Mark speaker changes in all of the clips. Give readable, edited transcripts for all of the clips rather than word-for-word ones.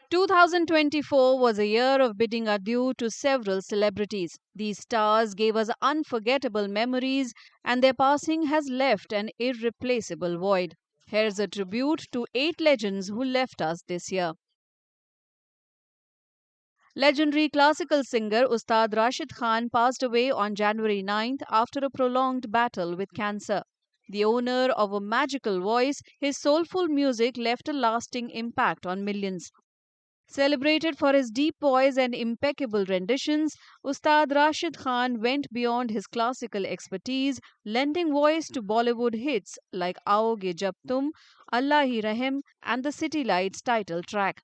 Speaker 1: 2024 was a year of bidding adieu to several celebrities. These stars gave us unforgettable memories, and their passing has left an irreplaceable void. Here's a tribute to 8 legends who left us this year. Legendary classical singer Ustad Rashid Khan passed away on January 9th after a prolonged battle with cancer. The owner of a magical voice, his soulful music left a lasting impact on millions. Celebrated for his deep voice and impeccable renditions, Ustad Rashid Khan went beyond his classical expertise, lending voice to Bollywood hits like Aoge Jab Tum, Allah Hi Rahem, and the City Lights title track.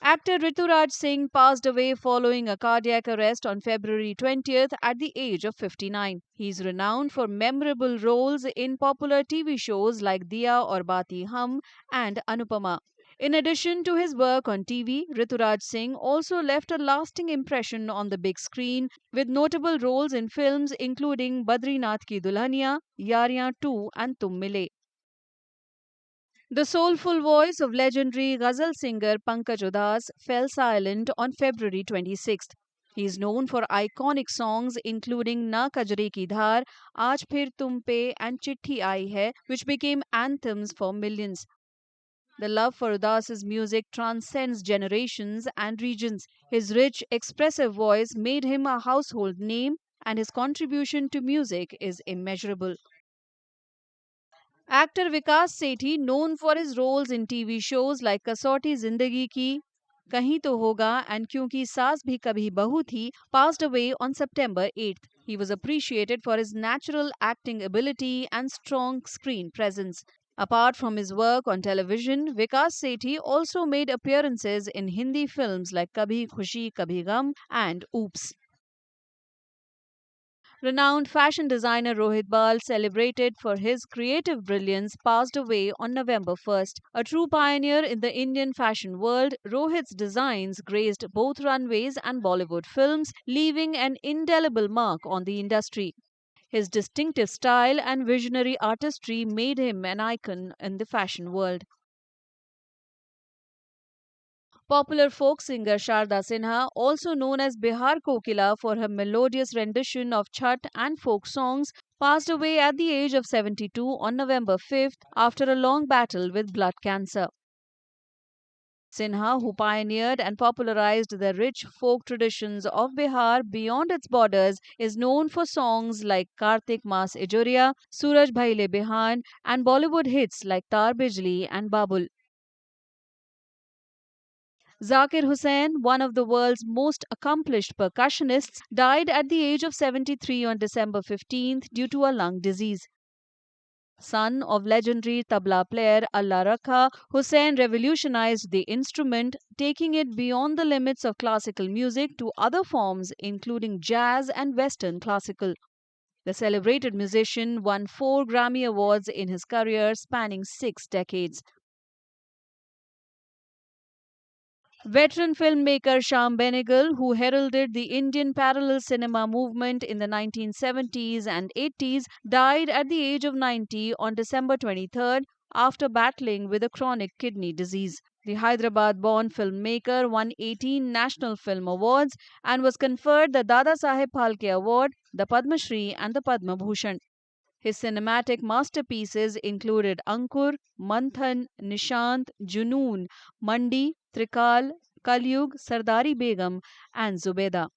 Speaker 1: Actor Rituraj Singh passed away following a cardiac arrest on February 20th at the age of 59. He is renowned for memorable roles in popular TV shows like Diya Aur Baati Hum and Anupama. In addition to his work on TV, Rituraj Singh also left a lasting impression on the big screen with notable roles in films including Badrinath Ki Dulhania, Yaariyan 2 and Tum Mile. The soulful voice of legendary ghazal singer Pankaj Udhas fell silent on February 26th. He is known for iconic songs including Na Kajre Ki Dhar, Aaj Phir Tum Pe and Chitti Aayi Hai, which became anthems for millions. The love for Udas's music transcends generations and regions. His rich, expressive voice made him a household name, and his contribution to music is immeasurable. Actor Vikas Sethi, known for his roles in TV shows like Kasauti Zindagi Ki, Kahin To Hoga, and Kyunki Saas Bhi Kabhi Bahu Thi, passed away on September 8th. He was appreciated for his natural acting ability and strong screen presence. Apart from his work on television, Vikas Sethi also made appearances in Hindi films like Kabhi Khushi Kabhi Gum and Oops. Renowned fashion designer Rohit Bal, celebrated for his creative brilliance, passed away on November 1st. A true pioneer in the Indian fashion world, Rohit's designs graced both runways and Bollywood films, leaving an indelible mark on the industry. His distinctive style and visionary artistry made him an icon in the fashion world. Popular folk singer Sharda Sinha, also known as Bihar Kokila for her melodious rendition of Chhat and folk songs, passed away at the age of 72 on November 5th after a long battle with blood cancer. Sinha, who pioneered and popularized the rich folk traditions of Bihar beyond its borders, is known for songs like Kartik Mas Ejoriya, Suraj Bhaile Bihan, and Bollywood hits like Tar Bijli and Babul. Zakir Hussain, one of the world's most accomplished percussionists, died at the age of 73 on December 15th due to a lung disease. Son of legendary tabla player Allah Rakha, Hussain revolutionized the instrument, taking it beyond the limits of classical music to other forms including jazz and western classical. The celebrated musician won 4 Grammy Awards in his career spanning 6 decades. Veteran filmmaker Shyam Benegal, who heralded the Indian parallel cinema movement in the 1970s and 80s, died at the age of 90 on December 23rd after battling with a chronic kidney disease. The Hyderabad born filmmaker won 18 National Film Awards and was conferred the Dada Saheb Phalke Award, the Padma Shri, and the Padma Bhushan. His cinematic masterpieces included Ankur, Manthan, Nishant, Junoon, Mandi, Trikal, Kalyug, Sardari Begum, and Zubeda.